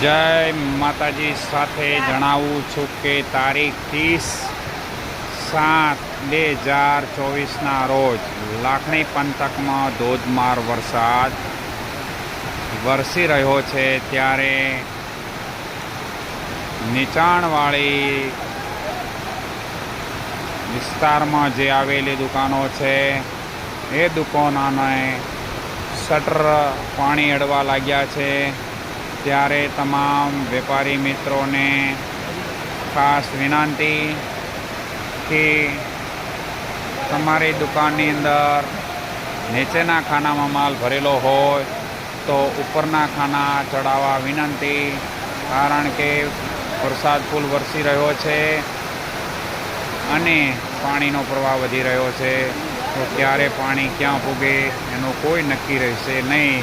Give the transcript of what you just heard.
જય માતાજી સાથે જણાવું છું કે તારીખ 30/7/2024ના રોજ લાખણી પંથકમાં ધોધમાર વરસાદ વરસી રહ્યો છે, ત્યારે નીચાણવાળી વિસ્તારમાં જે આવેલી દુકાનો છે એ દુકાનોને શટર પાણી અડવા લાગ્યા છે. ત્યારે તમામ વેપારી મિત્રોને ખાસ વિનંતી કે તમારી દુકાનની અંદર નીચેના ખાનામાં માલ ભરેલો હોય તો ઉપરના ખાના ચડાવવા વિનંતી, કારણ કે વરસાદ ફૂલ વરસી રહ્યો છે અને પાણીનો પ્રવાહ વધી રહ્યો છે. તો ક્યારે પાણી ક્યાં પૂગે એનું કોઈ નક્કી રહેશે નહીં.